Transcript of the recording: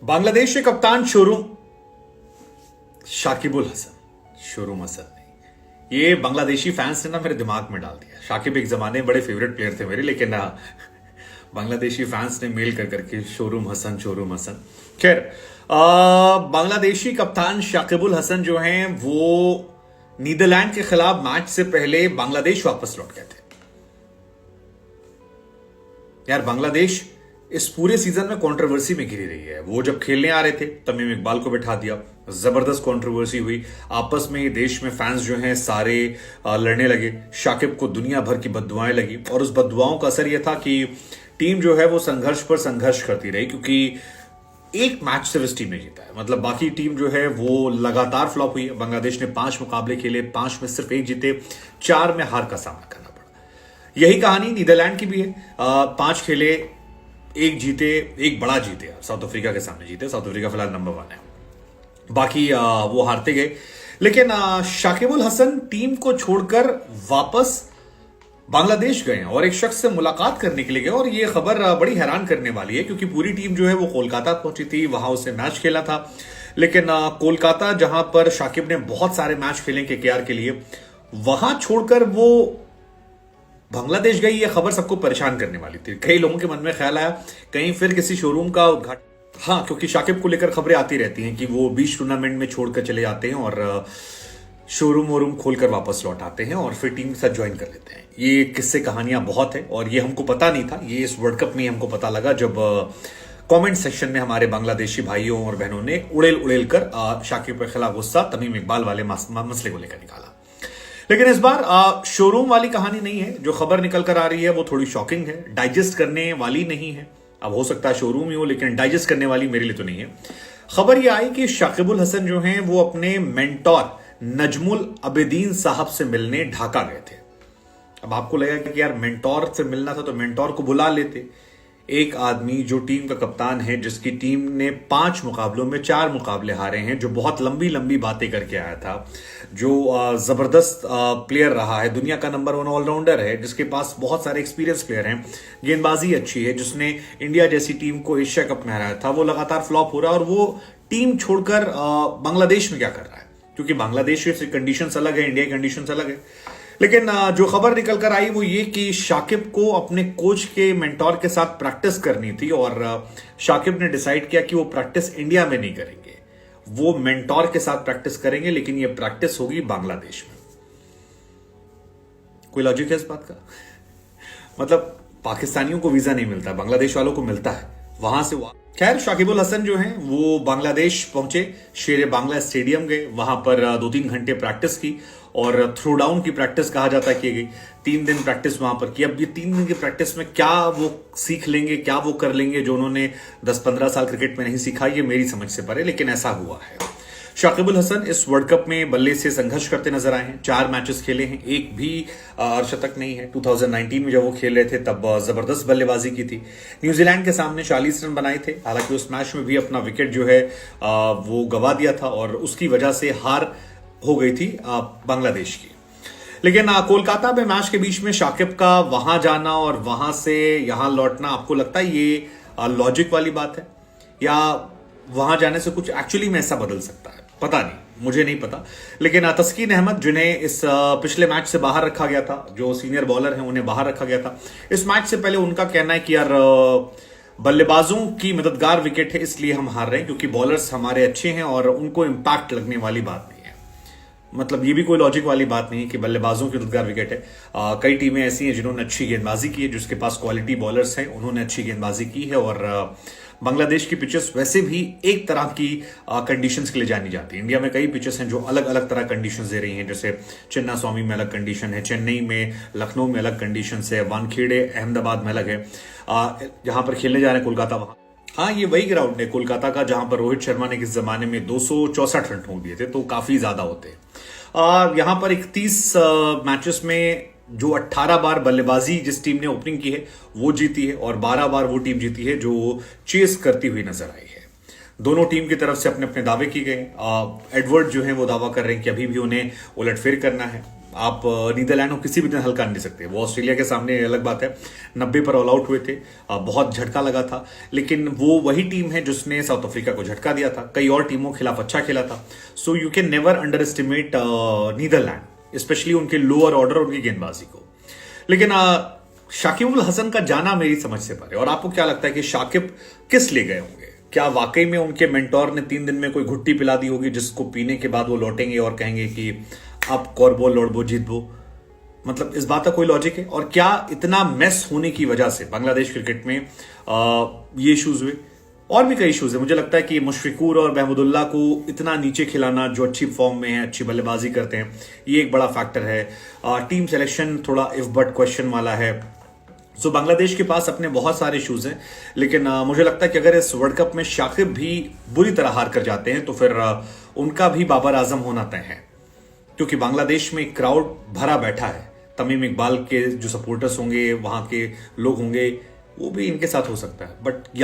बांग्लादेश के कप्तान शाकिबुल हसन, शोरूम हसन नहीं, ये बांग्लादेशी फैंस ने ना मेरे दिमाग में डाल दिया। शाकिब एक जमाने में बड़े फेवरेट प्लेयर थे मेरे, लेकिन बांग्लादेशी फैंस ने मेल कर करके शोरूम हसन, शोरूम हसन। खैर, बांग्लादेशी कप्तान शाकिबुल हसन जो हैं वो नीदरलैंड के खिलाफ मैच से पहले बांग्लादेश वापस लौट गए थे। यार, बांग्लादेश इस पूरे सीजन में कंट्रोवर्सी में घिरी रही है। वो जब खेलने आ रहे थे तमीम इकबाल को बैठा दिया, जबरदस्त कंट्रोवर्सी हुई, आपस में देश में फैंस जो हैं सारे लड़ने लगे। शाकिब को दुनिया भर की बद्दुआएं लगी और उस बद्दुआओं का असर यह था कि टीम जो है वो संघर्ष पर संघर्ष करती रही, क्योंकि एक मैच सिर्फ इस टीम ने जीता है। मतलब बाकी टीम जो है वो लगातार फ्लॉप हुई है। बांग्लादेश ने 5 मुकाबले खेले, 5 में सिर्फ 1 जीते, 4 में हार का सामना करना पड़ा। यही कहानी नीदरलैंड की भी है। 5 खेले, 1 जीते, 1 बड़ा जीते, साउथ अफ्रीका के सामने जीते। साउथ अफ्रीका फिलहाल नंबर 1 है, बाकी वो हारते गए। लेकिन शाकिबुल हसन टीम को छोड़कर वापस बांग्लादेश गए और एक शख्स से मुलाकात करने के लिए गए। और ये खबर बड़ी हैरान करने वाली है, क्योंकि पूरी टीम जो है वो कोलकाता पहुंची थी, वहां उससे मैच खेला था। लेकिन कोलकाता, जहां पर शाकिब ने बहुत सारे मैच खेले केकेआर के लिए, वहां छोड़कर वो बांग्लादेश गई। ये खबर सबको परेशान करने वाली थी। कई लोगों के मन में ख्याल आया कहीं फिर किसी शोरूम का उद्घाटन। हाँ, क्योंकि शाकिब को लेकर खबरें आती रहती हैं कि वो बीच टूर्नामेंट में छोड़कर चले जाते हैं और शोरूम वोरूम खोलकर वापस लौट आते हैं और फिर टीम के साथ ज्वाइन कर लेते हैं। ये किस्से कहानियां बहुत है और ये हमको पता नहीं था। ये इस वर्ल्ड कप में हमको पता लगा जब कमेंट सेक्शन में हमारे बांग्लादेशी भाइयों और बहनों ने उड़ेल उड़ेल कर शाकिब के खिलाफ गुस्सा तमीम इकबाल वाले मसले को लेकर निकाला। लेकिन इस बार शोरूम वाली कहानी नहीं है। जो खबर निकल कर आ रही है वो थोड़ी शॉकिंग है, डाइजेस्ट करने वाली नहीं है। अब हो सकता है शोरूम ही हो, लेकिन डाइजेस्ट करने वाली मेरे लिए तो नहीं है। खबर यह आई कि शाकिबुल हसन जो हैं वो अपने मेंटोर नजमुल अबेदीन साहब से मिलने ढाका गए थे। अब आपको लगेगा कि यार मेंटोर से मिलना था तो मेंटोर को बुला लेते। एक आदमी जो टीम का कप्तान है, जिसकी टीम ने 5 मुकाबलों में 4 मुकाबले हारे हैं, जो बहुत लंबी लंबी बातें करके आया था, जो जबरदस्त प्लेयर रहा है, दुनिया का नंबर 1 ऑलराउंडर है, जिसके पास बहुत सारे एक्सपीरियंस प्लेयर हैं, गेंदबाजी अच्छी है, जिसने इंडिया जैसी टीम को एशिया कप में हराया था, वो लगातार फ्लॉप हो रहा है। और वो टीम छोड़कर बांग्लादेश में क्या कर रहा है? क्योंकि बांग्लादेश की कंडीशंस अलग है, इंडिया की कंडीशंस अलग है। लेकिन जो खबर निकल कर आई वो ये कि शाकिब को अपने कोच के मेंटोर के साथ प्रैक्टिस करनी थी और शाकिब ने डिसाइड किया कि वो प्रैक्टिस इंडिया में नहीं करेंगे, वो मेंटोर के साथ प्रैक्टिस करेंगे, लेकिन ये प्रैक्टिस होगी बांग्लादेश में। कोई लॉजिक है इस बात का? मतलब पाकिस्तानियों को वीजा नहीं मिलता, बांग्लादेश वालों को मिलता है, वहां से खैर, शाकिबुल हसन जो हैं वो बांग्लादेश पहुंचे, शेर बांग्ला स्टेडियम गए, वहां पर 2-3 घंटे प्रैक्टिस की और थ्रो डाउन की प्रैक्टिस कहा जाता है की गई। 3 दिन प्रैक्टिस वहां पर की। अब ये 3 दिन की प्रैक्टिस में क्या वो सीख लेंगे, क्या वो कर लेंगे जो उन्होंने 10-15 साल क्रिकेट में नहीं सीखा, ये मेरी समझ से परे, लेकिन ऐसा हुआ है। शाकिबुल हसन इस वर्ल्ड कप में बल्ले से संघर्ष करते नजर आए हैं। 4 मैचेस खेले हैं, एक भी अर्धशतक नहीं है। 2019 में जब वो खेल रहे थे तब जबरदस्त बल्लेबाजी की थी। न्यूजीलैंड के सामने 40 रन बनाए थे, हालांकि उस मैच में भी अपना विकेट जो है वो गवा दिया था और उसकी वजह से हार हो गई थी बांग्लादेश की। लेकिन कोलकाता में मैच के बीच में शाकिब का वहां जाना और वहां से यहां लौटना, आपको लगता है ये लॉजिक वाली बात है, या वहां जाने से कुछ एक्चुअली में ऐसा बदल सकता है? पता नहीं, मुझे नहीं पता। लेकिन तस्कीन अहमद, जिन्हें इस पिछले मैच से बाहर रखा गया था, जो सीनियर बॉलर हैं उन्हें बाहर रखा गया था इस मैच से पहले, उनका कहना है कि यार बल्लेबाजों की मददगार विकेट है इसलिए हम हार रहे हैं, क्योंकि बॉलर्स हमारे अच्छे हैं और उनको इंपैक्ट लगने वाली बात नहीं है। मतलब ये भी कोई लॉजिक वाली बात नहीं है कि बल्लेबाजों की मददगार विकेट है। कई टीमें ऐसी हैं जिन्होंने अच्छी गेंदबाजी की है, जिसके पास क्वालिटी बॉलर्स हैं, उन्होंने अच्छी गेंदबाजी की है। और बांग्लादेश की पिचेस वैसे भी एक तरह की कंडीशंस के लिए जानी जाती है। इंडिया में कई पिचेस हैं जो अलग अलग तरह कंडीशंस दे रही हैं, जैसे चिन्ना स्वामी में अलग कंडीशन है, चेन्नई में, लखनऊ में अलग कंडीशंस है, वानखेड़े अहमदाबाद में अलग है। जहां पर खेलने जा रहे हैं कोलकाता, वहां हाँ ये वही ग्राउंड है कोलकाता का जहां पर रोहित शर्मा ने किस जमाने में 264 रन ठोक दिए थे, तो काफी ज्यादा होते हैं। यहां पर 31 मैचेस में जो 18 बार बल्लेबाजी जिस टीम ने ओपनिंग की है वो जीती है और 12 बार वो टीम जीती है जो चेस करती हुई नजर आई है। दोनों टीम की तरफ से अपने अपने दावे किए गए। एडवर्ड जो है वो दावा कर रहे हैं कि अभी भी उन्हें उलटफेर करना है। आप नीदरलैंड को किसी भी दिन हल्का नहीं सकते। वो ऑस्ट्रेलिया के सामने अलग बात है, 90 पर ऑल आउट हुए थे, बहुत झटका लगा था, लेकिन वो वही टीम है जिसने साउथ अफ्रीका को झटका दिया था, कई और टीमों के खिलाफ अच्छा खेला था। So you can never underestimate Netherland, specially उनके लोअर ऑर्डर, उनकी गेंदबाजी को। लेकिन शाकिब अल हसन का जाना मेरी समझ से परे। और आपको क्या लगता है कि शाकिब किस ले गए होंगे? क्या वाकई में उनके मेंटोर ने 3 दिन में कोई घुट्टी पिला दी होगी जिसको पीने के बाद वो लौटेंगे और कहेंगे कि आप कॉर्बो लौड़बो जीतबो? मतलब इस बात का कोई लॉजिक है? और क्या इतना मेस होने की वजह से बांग्लादेश क्रिकेट में ये इश्यूज हुए? और भी कई इश्यूज है। मुझे लगता है कि मुशफिकुर और महमूदुल्लाह को इतना नीचे खिलाना, जो अच्छी फॉर्म में है, अच्छी बल्लेबाजी करते हैं, ये एक बड़ा फैक्टर है। टीम सिलेक्शन थोड़ा इफ बट क्वेश्चन वाला है। सो बांग्लादेश के पास अपने बहुत सारे इश्यूज हैं, लेकिन मुझे लगता है कि अगर इस वर्ल्ड कप में शाकिब भी बुरी तरह हार कर जाते हैं तो फिर उनका भी बाबर आजम होना तय है, क्योंकि बांग्लादेश में क्राउड भरा बैठा है। तमीम इकबाल के जो सपोर्टर्स होंगे, वहां के लोग होंगे, वो भी इनके साथ हो सकता है। बट